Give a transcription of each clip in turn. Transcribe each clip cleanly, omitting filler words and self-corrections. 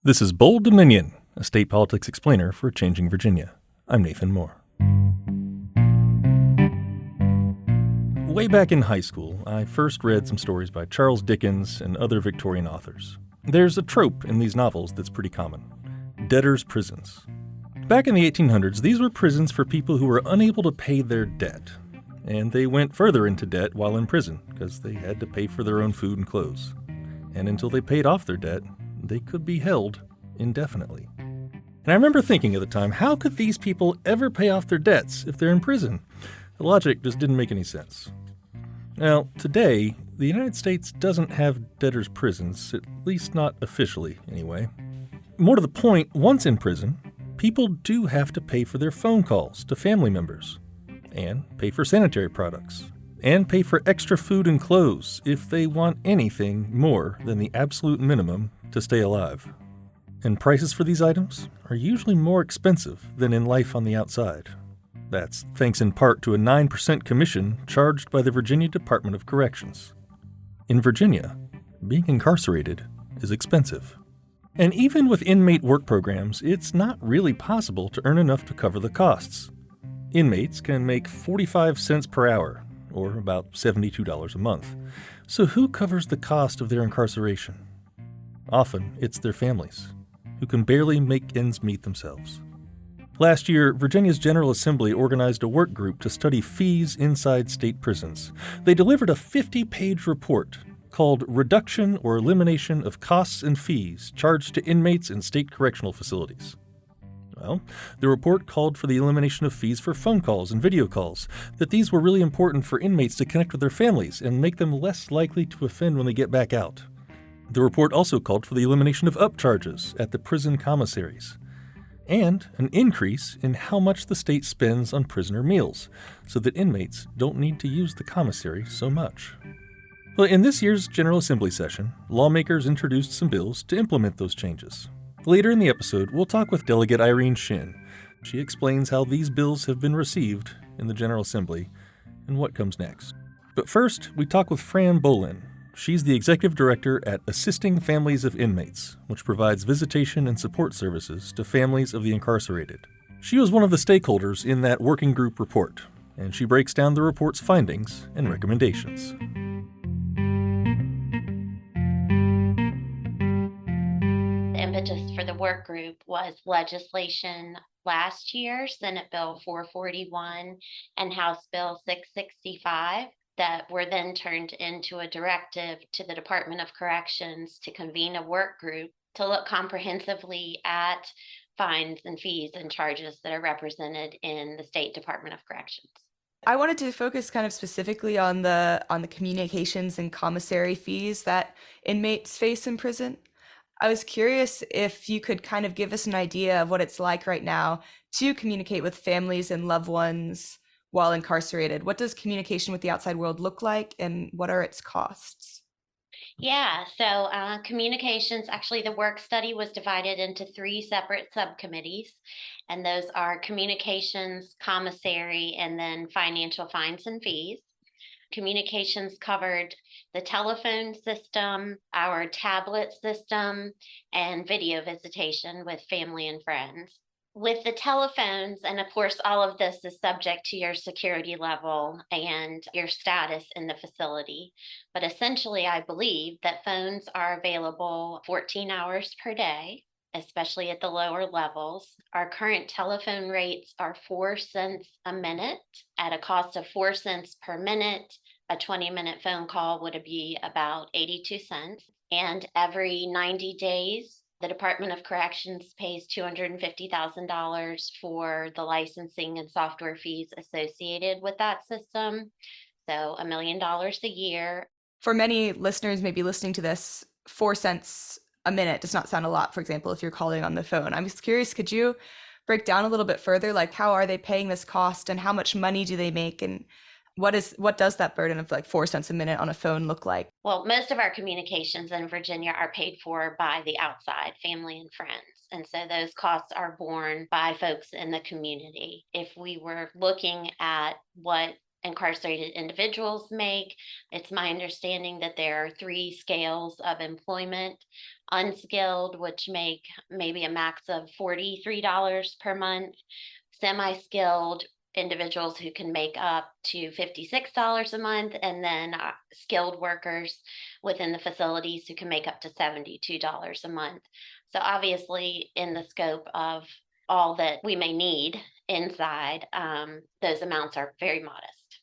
This is Bold Dominion, a state politics explainer for Changing Virginia. I'm Nathan Moore. Way back in high school, I first read some stories by Charles Dickens and other Victorian authors. There's a trope in these novels that's pretty common: debtors' prisons. Back in the 1800s, these were prisons for people who were unable to pay their debt. And they went further into debt while in prison, because they had to pay for their own food and clothes. And until they paid off their debt, they could be held indefinitely. And I remember thinking at the time, how could these people ever pay off their debts if they're in prison? The logic just didn't make any sense. Well, today, the United States doesn't have debtors' prisons, at least not officially, anyway. More to the point, once in prison, people do have to pay for their phone calls to family members, and pay for sanitary products, and pay for extra food and clothes if they want anything more than the absolute minimum to stay alive. And prices for these items are usually more expensive than in life on the outside. That's thanks in part to a 9% commission charged by the Virginia Department of Corrections. In Virginia, being incarcerated is expensive. And even with inmate work programs, it's not really possible to earn enough to cover the costs. Inmates can make 45 cents per hour, or about $72 a month. So who covers the cost of their incarceration? Often, it's their families, who can barely make ends meet themselves. Last year, Virginia's General Assembly organized a work group to study fees inside state prisons. They delivered a 50-page report called Reduction or Elimination of Costs and Fees Charged to Inmates in State Correctional Facilities. Well, the report called for the elimination of fees for phone calls and video calls, that these were really important for inmates to connect with their families and make them less likely to offend when they get back out. The report also called for the elimination of upcharges at the prison commissaries, and an increase in how much the state spends on prisoner meals, so that inmates don't need to use the commissary so much. Well, in this year's General Assembly session, lawmakers introduced some bills to implement those changes. Later in the episode, we'll talk with Delegate Irene Shin. She explains how these bills have been received in the General Assembly and what comes next. But first, we talk with Fran Bolin. She's the executive director at Assisting Families of Inmates, which provides visitation and support services to families of the incarcerated. She was one of the stakeholders in that working group report, and she breaks down the report's findings and recommendations. The impetus for the work group was legislation last year, Senate Bill 441 and House Bill 665, that were then turned into a directive to the Department of Corrections to convene a work group to look comprehensively at fines and fees and charges that are represented in the State Department of Corrections. I wanted to focus kind of specifically on the communications and commissary fees that inmates face in prison. I was curious if you could kind of give us an idea of what it's like right now to communicate with families and loved ones while incarcerated. What does communication with the outside world look like, and what are its costs? Yeah, so communications, actually, the work study was divided into 3 separate subcommittees, and those are communications, commissary, and then financial fines and fees. Communications covered the telephone system, our tablet system, and video visitation with family and friends. With the telephones, and of course, all of this is subject to your security level and your status in the facility. But essentially, I believe that phones are available 14 hours per day, especially at the lower levels. Our current telephone rates are 4 cents a minute at a cost of 4 cents per minute. A 20-minute phone call would be about 82 cents. And every 90 days, the Department of Corrections pays $250,000 for the licensing and software fees associated with that system. So $1 million a year. For many listeners maybe listening to this, 4 cents a minute does not sound a lot, for example, if you're calling on the phone. I'm just curious, could you break down a little bit further, like how are they paying this cost and how much money do they make, and what does that burden of like 4 cents a minute on a phone look like? Well, most of our communications in Virginia are paid for by the outside, family and friends. And so those costs are borne by folks in the community. If we were looking at what incarcerated individuals make. It's my understanding that there are three scales of employment: unskilled, which make maybe a max of $43 per month; semi-skilled individuals who can make up to $56 a month; and then skilled workers within the facilities who can make up to $72 a month. So obviously, in the scope of all that we may need inside, those amounts are very modest.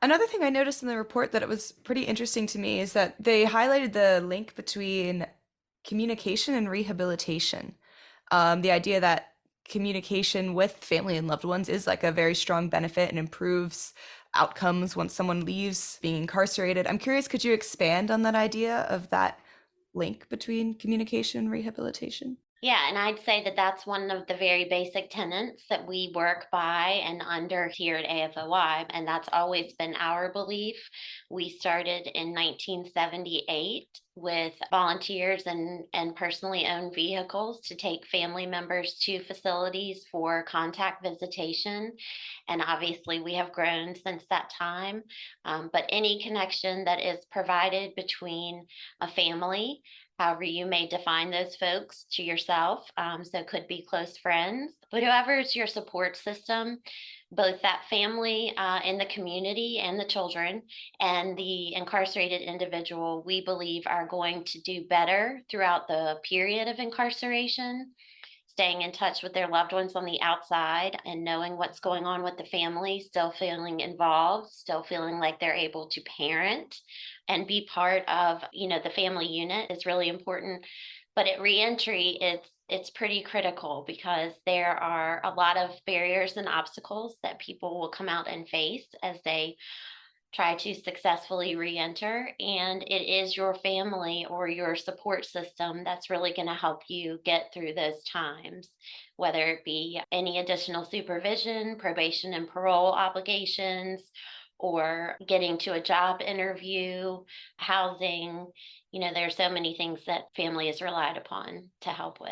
Another thing I noticed in the report that it was pretty interesting to me is that they highlighted the link between communication and rehabilitation. The idea that communication with family and loved ones is like a very strong benefit and improves outcomes once someone leaves being incarcerated. I'm curious, could you expand on that idea of that link between communication and rehabilitation? Yeah, and I'd say that that's one of the very basic tenets that we work by and under here at AFOI, and that's always been our belief. We started in 1978 with volunteers and personally owned vehicles to take family members to facilities for contact visitation. And obviously, we have grown since that time. But any connection that is provided between a family, however you may define those folks to yourself. So it could be close friends, but whoever is your support system, both that family in the community and the children and the incarcerated individual, we believe are going to do better throughout the period of incarceration, staying in touch with their loved ones on the outside and knowing what's going on with the family, still feeling involved, still feeling like they're able to parent and be part of, the family unit is really important. But at reentry, it's pretty critical because there are a lot of barriers and obstacles that people will come out and face as they try to successfully re-enter, and it is your family or your support system that's really going to help you get through those times, whether it be any additional supervision, probation and parole obligations, or getting to a job interview, housing. There are so many things that family is relied upon to help with.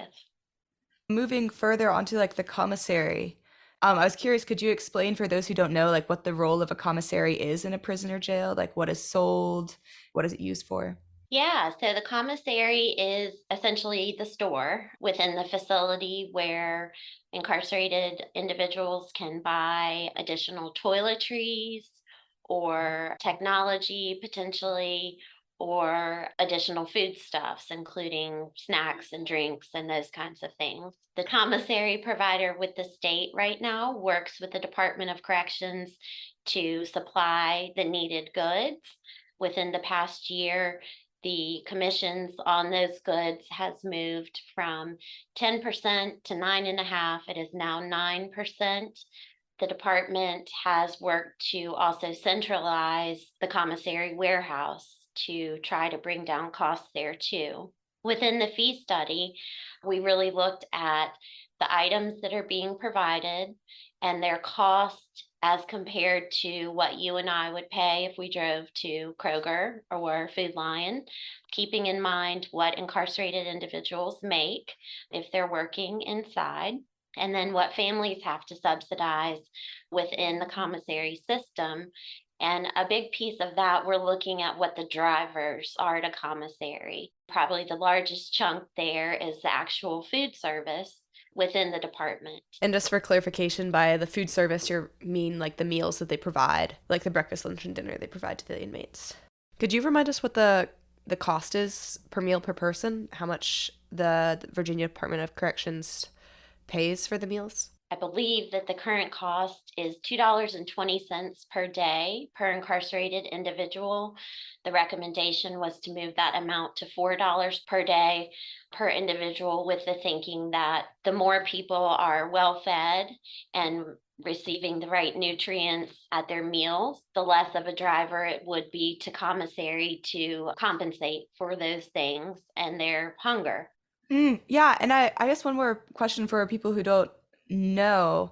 Moving further onto like the commissary, I was curious, could you explain for those who don't know, like what the role of a commissary is in a prison or jail? Like what is sold? What is it used for? Yeah, so the commissary is essentially the store within the facility where incarcerated individuals can buy additional toiletries or technology potentially, or additional foodstuffs, including snacks and drinks and those kinds of things. The commissary provider with the state right now works with the Department of Corrections to supply the needed goods. Within the past year, the commissions on those goods has moved from 10% to 9.5%. It is now 9%. The department has worked to also centralize the commissary warehouse to try to bring down costs there too. Within the fee study, we really looked at the items that are being provided and their cost as compared to what you and I would pay if we drove to Kroger or Food Lion, keeping in mind what incarcerated individuals make if they're working inside, and then what families have to subsidize within the commissary system. And a big piece of that, we're looking at what the drivers are to commissary. Probably the largest chunk there is the actual food service within the department. And just for clarification, by the food service, you mean like the meals that they provide, like the breakfast, lunch, and dinner they provide to the inmates. Could you remind us what the cost is per meal per person? How much the Virginia Department of Corrections pays for the meals? I believe that the current cost is $2.20 per day per incarcerated individual. The recommendation was to move that amount to $4 per day per individual, with the thinking that the more people are well fed and receiving the right nutrients at their meals, the less of a driver it would be to commissary to compensate for those things and their hunger. Yeah, and I guess one more question for people who don't know.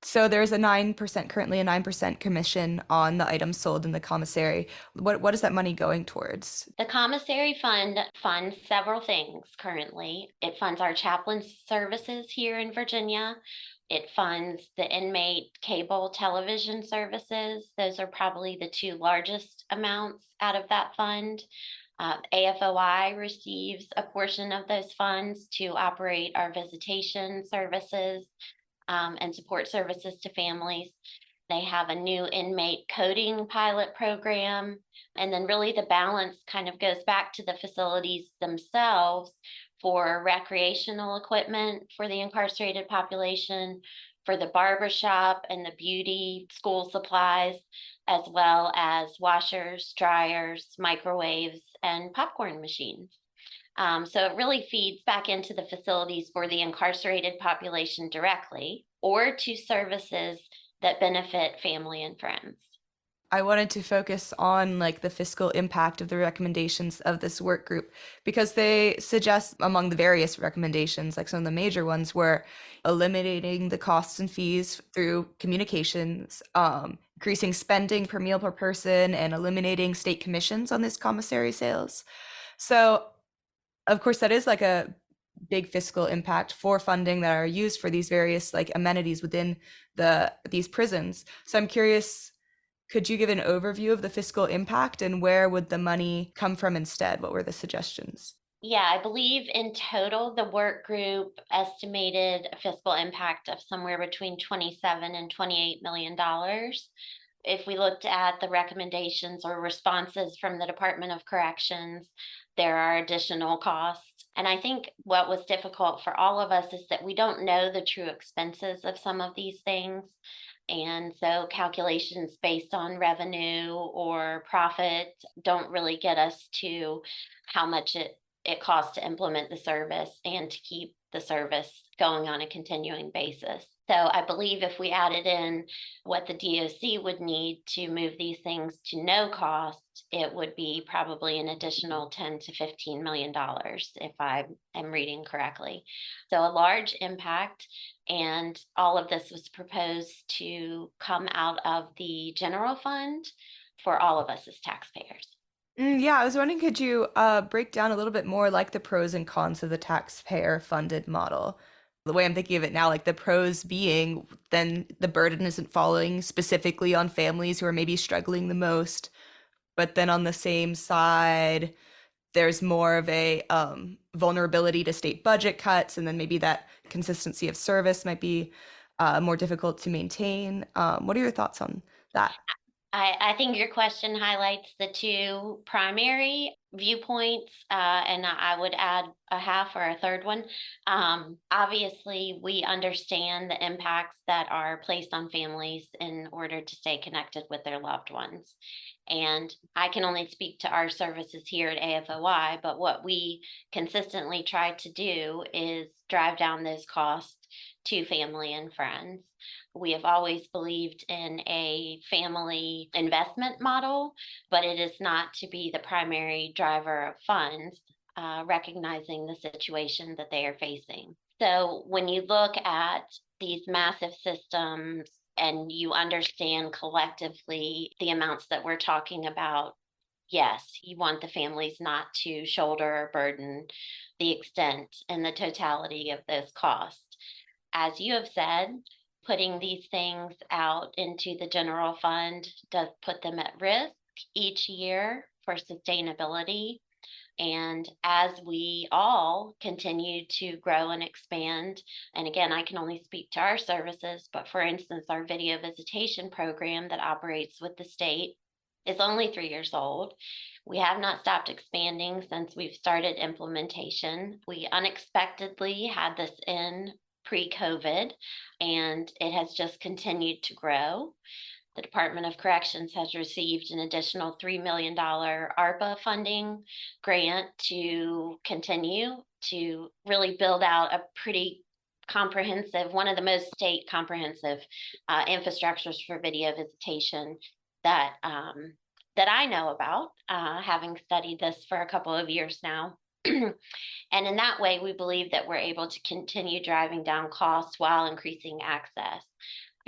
So there's a 9%, currently a 9% commission on the items sold in the commissary. What is that money going towards? The commissary fund funds several things currently. It funds our chaplain services here in Virginia. It funds the inmate cable television services. Those are probably the two largest amounts out of that fund. AFOI receives a portion of those funds to operate our visitation services and support services to families. They have a new inmate coding pilot program. And then really the balance kind of goes back to the facilities themselves for recreational equipment for the incarcerated population, for the barbershop and the beauty school supplies, as well as washers, dryers, microwaves, and popcorn machines. So it really feeds back into the facilities for the incarcerated population directly or to services that benefit family and friends. I wanted to focus on like the fiscal impact of the recommendations of this work group because they suggest among the various recommendations, like some of the major ones were eliminating the costs and fees through communications, increasing spending per meal per person, and eliminating state commissions on this commissary sales. So of course, that is like a big fiscal impact for funding that are used for these various like amenities within these prisons. So I'm curious, could you give an overview of the fiscal impact and where would the money come from instead? What were the suggestions? Yeah, I believe in total, the work group estimated a fiscal impact of somewhere between $27 and $28 million. If we looked at the recommendations or responses from the Department of Corrections, there are additional costs. And I think what was difficult for all of us is that we don't know the true expenses of some of these things. And so calculations based on revenue or profit don't really get us to how much it costs to implement the service and to keep the service going on a continuing basis. So I believe if we added in what the DOC would need to move these things to no cost, it would be probably an additional $10 to $15 million, if I am reading correctly. So a large impact, and all of this was proposed to come out of the general fund for all of us as taxpayers. Yeah, I was wondering, could you break down a little bit more like the pros and cons of the taxpayer funded model? The way I'm thinking of it now, like the pros being then the burden isn't falling specifically on families who are maybe struggling the most, but then on the same side, there's more of a vulnerability to state budget cuts, and then maybe that consistency of service might be more difficult to maintain. What are your thoughts on that? I think your question highlights the two primary viewpoints, and I would add a half or a third one. Obviously, we understand the impacts that are placed on families in order to stay connected with their loved ones. And I can only speak to our services here at AFOI, but what we consistently try to do is drive down those costs to family and friends. We have always believed in a family investment model, but it is not to be the primary driver of funds, recognizing the situation that they are facing. So when you look at these massive systems and you understand collectively the amounts that we're talking about, yes, you want the families not to shoulder or burden the extent and the totality of those costs. As you have said, putting these things out into the general fund does put them at risk each year for sustainability. And as we all continue to grow and expand, and again, I can only speak to our services, but for instance, our video visitation program that operates with the state is only 3 years old. We have not stopped expanding since we've started implementation. We unexpectedly had this in pre-COVID, and it has just continued to grow. The Department of Corrections has received an additional $3 million ARPA funding grant to continue to really build out a pretty comprehensive, one of the most state comprehensive infrastructures for video visitation that I know about, having studied this for a couple of years now. And in that way, we believe that we're able to continue driving down costs while increasing access.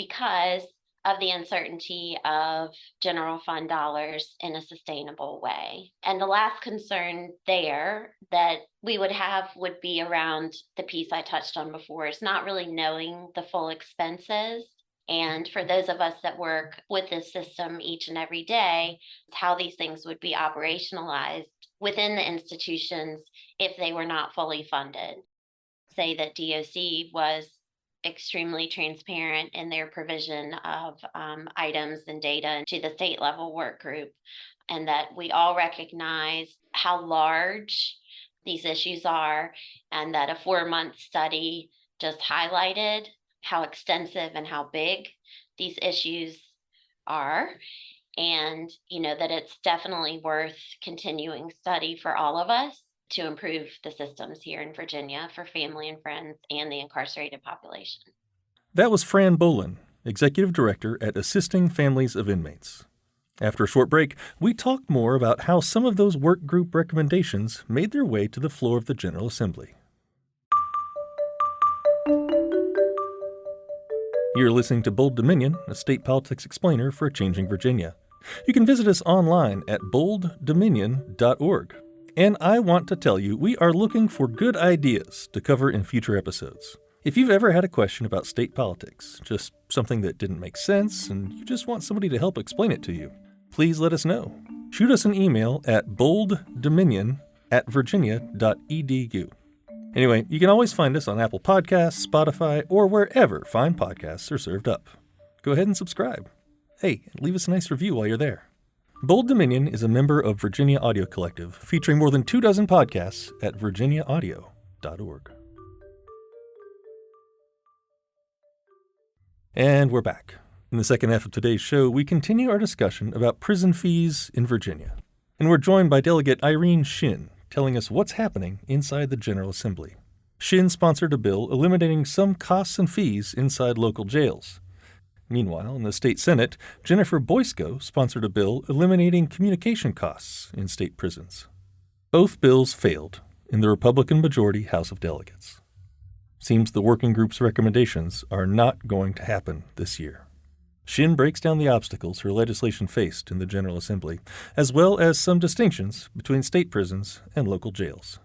because of the uncertainty of general fund dollars in a sustainable way. And the last concern there that we would have would be around the piece I touched on before, is not really knowing the full expenses. And for those of us that work with this system each and every day, how these things would be operationalized within the institutions if they were not fully funded. Say that DOC was extremely transparent in their provision of items and data to the state level work group, and that we all recognize how large these issues are, and that a 4-month study just highlighted how extensive and how big these issues are. And, that it's definitely worth continuing study for all of us to improve the systems here in Virginia for family and friends and the incarcerated population. That was Fran Bolin, Executive Director at Assisting Families of Inmates. After a short break, we talk more about how some of those work group recommendations made their way to the floor of the General Assembly. You're listening to Bold Dominion, a state politics explainer for a changing Virginia. You can visit us online at bolddominion.org. And I want to tell you, we are looking for good ideas to cover in future episodes. If you've ever had a question about state politics, just something that didn't make sense, and you just want somebody to help explain it to you, please let us know. Shoot us an email at bolddominion@virginia.edu. Anyway, you can always find us on Apple Podcasts, Spotify, or wherever fine podcasts are served up. Go ahead and subscribe. Hey, leave us a nice review while you're there. Bold Dominion is a member of Virginia Audio Collective, featuring more than 24 podcasts at virginiaaudio.org. And we're back. In the second half of today's show, we continue our discussion about prison fees in Virginia. And we're joined by Delegate Irene Shin, telling us what's happening inside the General Assembly. Shin sponsored a bill eliminating some costs and fees inside local jails. Meanwhile, in the state Senate, Jennifer Boysko sponsored a bill eliminating communication costs in state prisons. Both bills failed in the Republican-majority House of Delegates. Seems the working group's recommendations are not going to happen this year. Shin breaks down the obstacles her legislation faced in the General Assembly, as well as some distinctions between state prisons and local jails.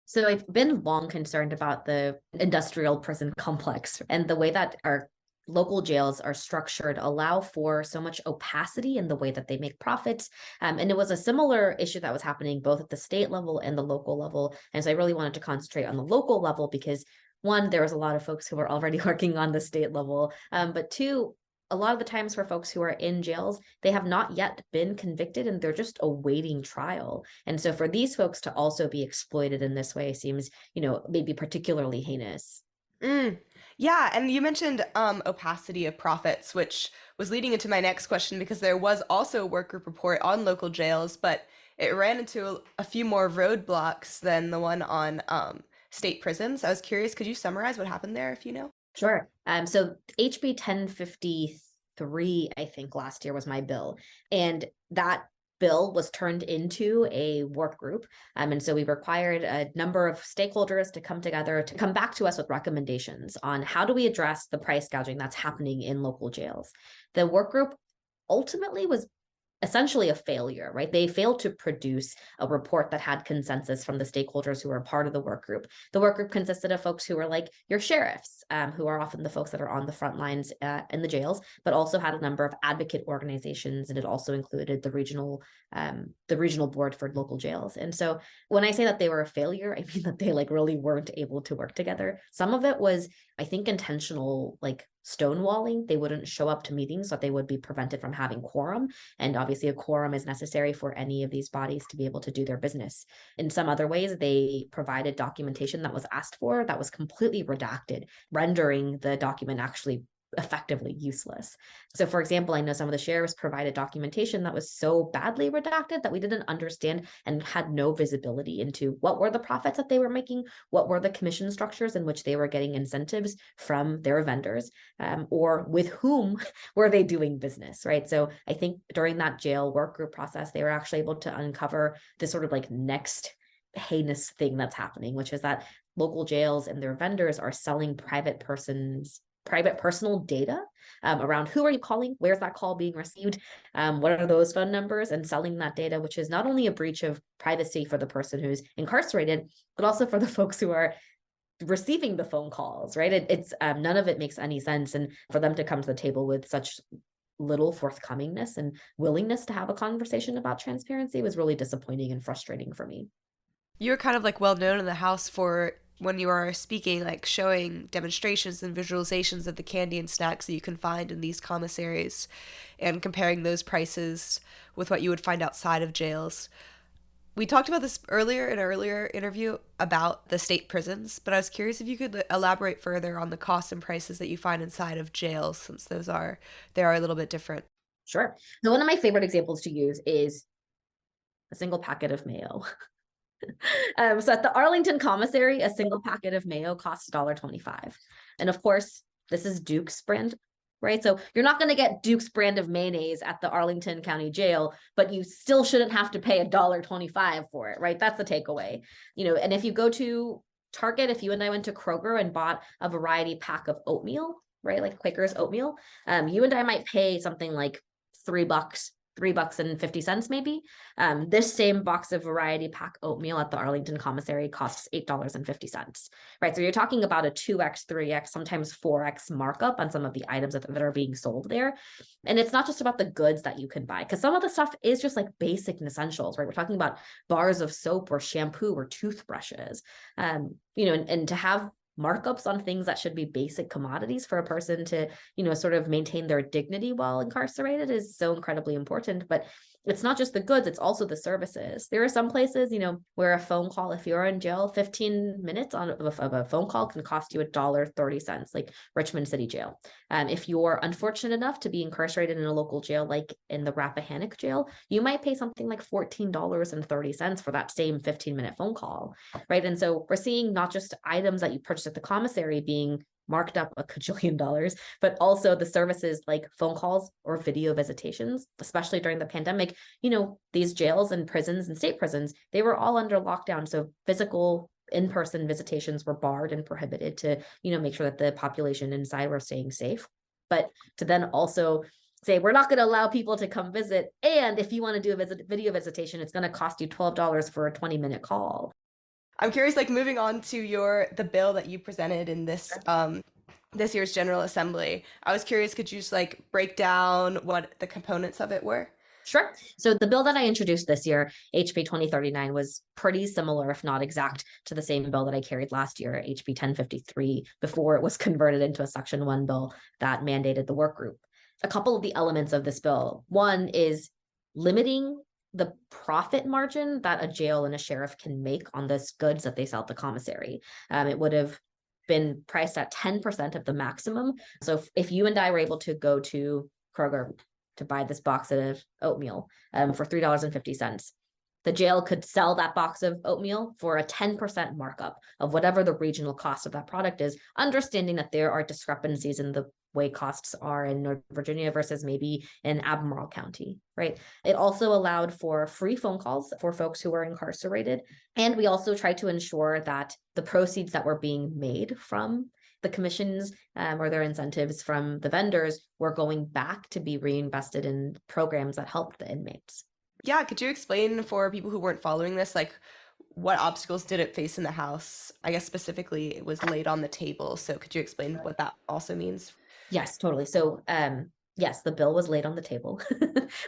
So I've been long concerned about the industrial prison complex and the way that our local jails are structured allow for so much opacity in the way that they make profits. And it was a similar issue that was happening both at the state level and the local level. And so I really wanted to concentrate on the local level because, one, there was a lot of folks who were already working on the state level. But two, a lot of the times for folks who are in jails, they have not yet been convicted and they're just awaiting trial. And so for these folks to also be exploited in this way seems, maybe particularly heinous. Yeah, and you mentioned opacity of profits, which was leading into my next question because there was also a work group report on local jails, but it ran into a few more roadblocks than the one on state prisons. I was curious, could you summarize what happened there if you know? Sure. So HB 1053, I think last year was my bill, and that bill was turned into a work group. And so we required a number of stakeholders to come together to come back to us with recommendations on how do we address the price gouging that's happening in local jails. The work group ultimately was essentially a failure, right? They failed to produce a report that had consensus from the stakeholders who were a part of the work group. The work group consisted of folks who were like your sheriffs, who are often the folks that are on the front lines in the jails, but also had a number of advocate organizations, and it also included the regional board for local jails. And so when I say that they were a failure, I mean that they really weren't able to work together. Some of it was, I think, intentional, stonewalling. They wouldn't show up to meetings, so they would be prevented from having quorum. And obviously a quorum is necessary for any of these bodies to be able to do their business. In some other ways, they provided documentation that was asked for that was completely redacted, rendering the document actually effectively useless. So for example, I know some of the sheriffs provided documentation that was so badly redacted that we didn't understand and had no visibility into what were the profits that they were making, what were the commission structures in which they were getting incentives from their vendors, or with whom were they doing business, right? So I think during that jail work group process, they were actually able to uncover this sort of next heinous thing that's happening, which is that local jails and their vendors are selling private persons private personal data around who are you calling, where's that call being received, what are those phone numbers, and selling that data, which is not only a breach of privacy for the person who's incarcerated, but also for the folks who are receiving the phone calls, right? It's none of it makes any sense. And for them to come to the table with such little forthcomingness and willingness to have a conversation about transparency was really disappointing and frustrating for me. You're kind of like well known in the House for when you are speaking, like showing demonstrations and visualizations of the candy and snacks that you can find in these commissaries and comparing those prices with what you would find outside of jails. We talked about this earlier in an earlier interview about the state prisons, but I was curious if you could elaborate further on the costs and prices that you find inside of jails, since they are a little bit different. Sure. So one of my favorite examples to use is a single packet of mayo. So at the Arlington commissary, a single packet of mayo costs $1.25. And of course, this is Duke's brand, right? So you're not going to get Duke's brand of mayonnaise at the Arlington County Jail, but you still shouldn't have to pay $1.25 for it, right? That's the takeaway. And if you go to Target, if you and I went to Kroger and bought a variety pack of oatmeal, right? Like Quaker's oatmeal, you and I might pay something like $3.50 maybe. This same box of variety pack oatmeal at the Arlington commissary costs $8.50, right? So you're talking about a 2x, 3x, sometimes 4x markup on some of the items that are being sold there. And it's not just about the goods that you can buy, because some of the stuff is just like basic essentials, right? We're talking about bars of soap or shampoo or toothbrushes, and to have markups on things that should be basic commodities for a person to, sort of maintain their dignity while incarcerated is so incredibly important. But it's not just the goods, it's also the services. There are some places, where a phone call, if you're in jail, 15 minutes of a phone call can cost you $1.30, like Richmond City Jail. If you're unfortunate enough to be incarcerated in a local jail, like in the Rappahannock Jail, you might pay something like $14.30 for that same 15-minute phone call, right? And so we're seeing not just items that you purchase at the commissary being marked up a cajillion dollars, but also the services like phone calls or video visitations, especially during the pandemic. These jails and prisons and state prisons, they were all under lockdown. So physical in-person visitations were barred and prohibited to, make sure that the population inside were staying safe. But to then also say, we're not going to allow people to come visit. And if you want to do a video visitation, it's going to cost you $12 for a 20-minute call. I'm curious, like moving on to the bill that you presented in this this year's General Assembly. I was curious, could you just like break down what the components of it were? Sure. So the bill that I introduced this year, HB 2039, was pretty similar, if not exact, to the same bill that I carried last year, HB 1053, before it was converted into a Section 1 bill that mandated the work group. A couple of the elements of this bill. One is limiting the profit margin that a jail and a sheriff can make on those goods that they sell at the commissary. It would have been priced at 10% of the maximum. So if you and I were able to go to Kroger to buy this box of oatmeal for $3.50, the jail could sell that box of oatmeal for a 10% markup of whatever the regional cost of that product is, understanding that there are discrepancies in the way costs are in Northern Virginia versus maybe in Albemarle County, right? It also allowed for free phone calls for folks who were incarcerated. And we also tried to ensure that the proceeds that were being made from the commissions or their incentives from the vendors were going back to be reinvested in programs that helped the inmates. Yeah, could you explain for people who weren't following this, like what obstacles did it face in the House? I guess specifically it was laid on the table. So could you explain what that also means? Yes, totally. So yes, the bill was laid on the table,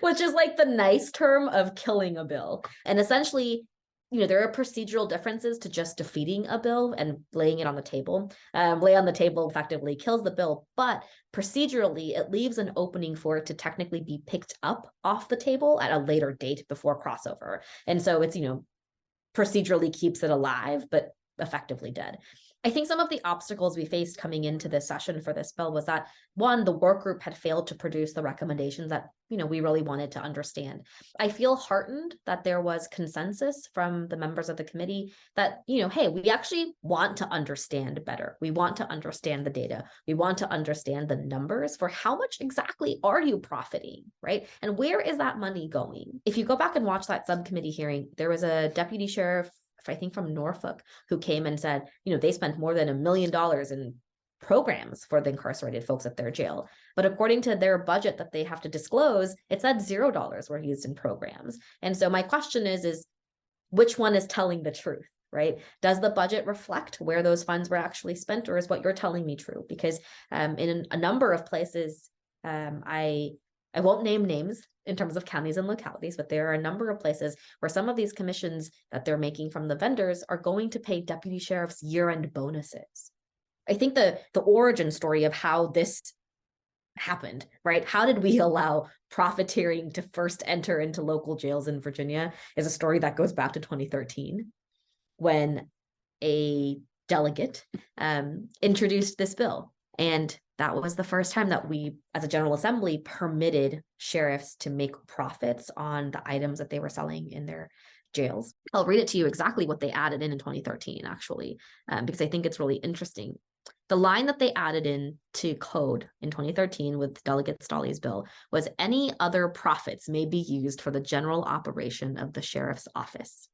which is like the nice term of killing a bill. And essentially, there are procedural differences to just defeating a bill and laying it on the table. Lay on the table effectively kills the bill, but procedurally, it leaves an opening for it to technically be picked up off the table at a later date before crossover. And so it's, procedurally keeps it alive, but effectively dead. I think some of the obstacles we faced coming into this session for this bill was that, one, the work group had failed to produce the recommendations that, we really wanted to understand. I feel heartened that there was consensus from the members of the committee that, hey, we actually want to understand better. We want to understand the data. We want to understand the numbers for how much exactly are you profiting, right? And where is that money going? If you go back and watch that subcommittee hearing, there was a deputy sheriff, I think from Norfolk, who came and said, they spent more than $1 million in programs for the incarcerated folks at their jail. But according to their budget that they have to disclose, it said $0 were used in programs. And so my question is which one is telling the truth, right? Does the budget reflect where those funds were actually spent, or is what you're telling me true? Because in a number of places, I won't name names in terms of counties and localities, but there are a number of places where some of these commissions that they're making from the vendors are going to pay deputy sheriffs year-end bonuses. I think the origin story of how this happened, right? How did we allow profiteering to first enter into local jails in Virginia is a story that goes back to 2013 when a delegate introduced this bill. And that was the first time that we, as a General Assembly, permitted sheriffs to make profits on the items that they were selling in their jails. I'll read it to you exactly what they added in 2013, actually, because I think it's really interesting. The line that they added in to code in 2013 with Delegate Stolley's bill was any other profits may be used for the general operation of the sheriff's office.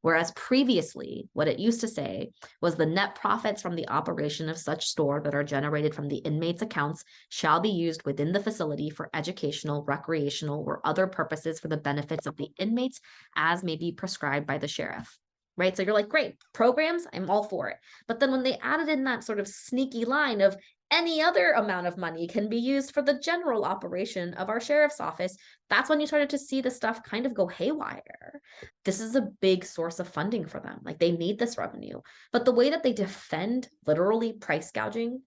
Whereas previously, what it used to say was the net profits from the operation of such store that are generated from the inmates' accounts shall be used within the facility for educational, recreational, or other purposes for the benefits of the inmates as may be prescribed by the sheriff. Right? So you're like, great, programs, I'm all for it. But then when they added in that sort of sneaky line of any other amount of money can be used for the general operation of our sheriff's office, that's when you started to see the stuff kind of go haywire. This is a big source of funding for them. Like, they need this revenue. But the way that they defend literally price gouging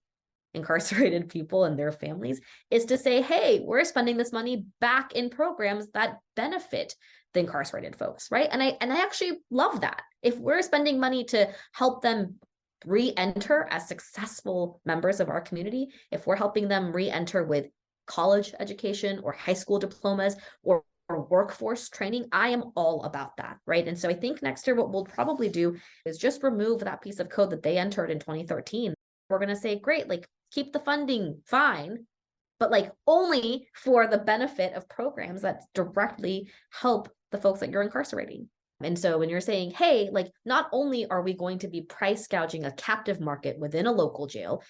incarcerated people and their families is to say, hey, we're spending this money back in programs that benefit the incarcerated folks, right? And I actually love that. If we're spending money to help them re-enter as successful members of our community, if we're helping them re-enter with college education or high school diplomas or workforce training, I am all about that, right? And so I think next year what we'll probably do is just remove that piece of code that they entered in 2013. We're going to say, great, like, keep the funding, fine, but like only for the benefit of programs that directly help the folks that you're incarcerating. And so when you're saying, hey, like, not only are we going to be price gouging a captive market within a local jail,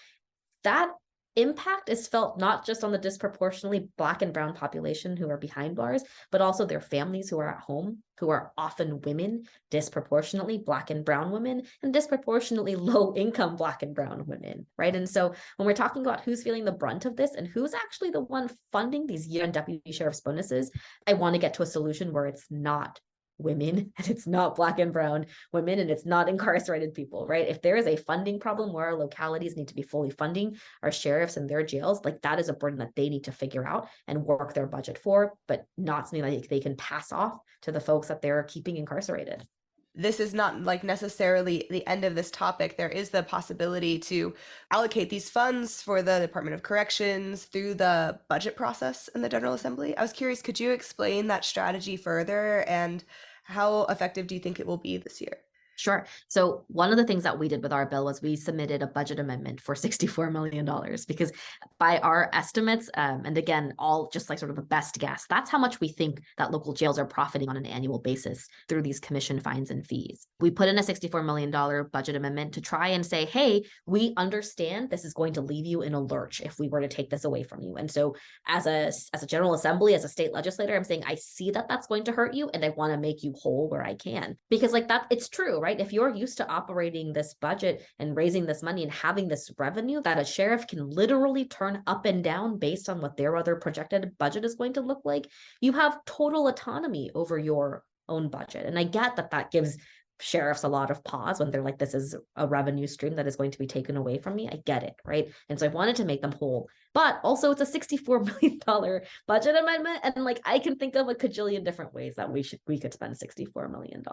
that impact is felt not just on the disproportionately Black and brown population who are behind bars, but also their families who are at home, who are often women, disproportionately Black and brown women, and disproportionately low income Black and brown women, right? And so when we're talking about who's feeling the brunt of this and who's actually the one funding these year-end deputy sheriff's bonuses, I want to get to a solution where it's not women and it's not Black and brown women and it's not incarcerated people, right? If there is a funding problem where our localities need to be fully funding our sheriffs and their jails, like, that is a burden that they need to figure out and work their budget for, but not something that they can pass off to the folks that they're keeping incarcerated. This is not like necessarily the end of this topic. There is the possibility to allocate these funds for the Department of Corrections through the budget process in the General Assembly. I was curious, could you explain that strategy further, and how effective do you think it will be this year? Sure. So one of the things that we did with our bill was we submitted a budget amendment for $64 million because by our estimates, and again, all just like sort of a best guess, that's how much we think that local jails are profiting on an annual basis through these commission fines and fees. We put in a $64 million budget amendment to try and say, hey, we understand this is going to leave you in a lurch if we were to take this away from you. And so as a General Assembly, as a state legislator, I'm saying, I see that that's going to hurt you and I want to make you whole where I can. Because like that, it's true, right? If you're used to operating this budget and raising this money and having this revenue that a sheriff can literally turn up and down based on what their other projected budget is going to look like, you have total autonomy over your own budget. And I get that that gives sheriffs a lot of pause when they're like, this is a revenue stream that is going to be taken away from me. I get it, right? And so I wanted to make them whole, but also it's a $64 million budget amendment. And like, I can think of a cajillion different ways that we could spend $64 million.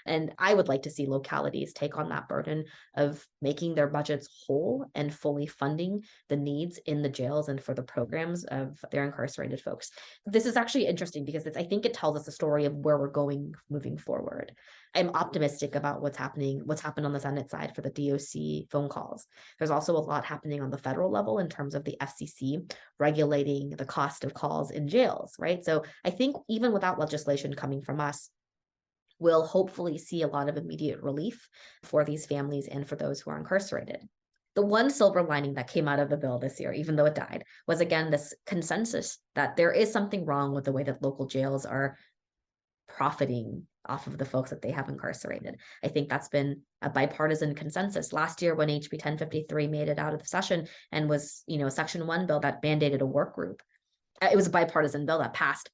And I would like to see localities take on that burden of making their budgets whole and fully funding the needs in the jails and for the programs of their incarcerated folks. This is actually interesting because I think it tells us a story of where we're going moving forward. I'm optimistic about what's happened on the Senate side for the DOC phone calls. There's also a lot happening on the federal level in terms of the FCC regulating the cost of calls in jails, right? So I think even without legislation coming from us, we'll hopefully see a lot of immediate relief for these families and for those who are incarcerated. The one silver lining that came out of the bill this year, even though it died, was again this consensus that there is something wrong with the way that local jails are profiting off of the folks that they have incarcerated. I think that's been a bipartisan consensus. Last year, when HB 1053 made it out of the session and was, a Section 1 bill that mandated a work group, it was a bipartisan bill that passed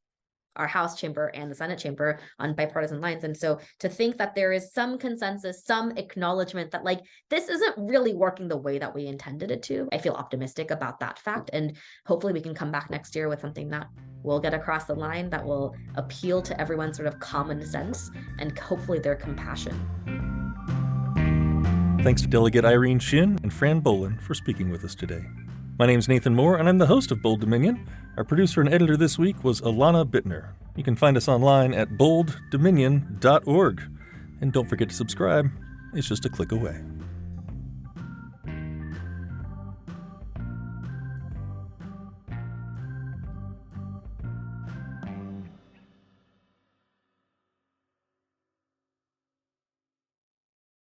our House chamber and the Senate chamber on bipartisan lines. And so to think that there is some consensus, some acknowledgement that this isn't really working the way that we intended it to, I feel optimistic about that fact. And hopefully we can come back next year with something that will get across the line, that will appeal to everyone's sort of common sense and hopefully their compassion. Thanks to Delegate Irene Shin and Fran Bolin for speaking with us today. My name's Nathan Moore, and I'm the host of Bold Dominion. Our producer and editor this week was Alana Bittner. You can find us online at bolddominion.org. And don't forget to subscribe. It's just a click away.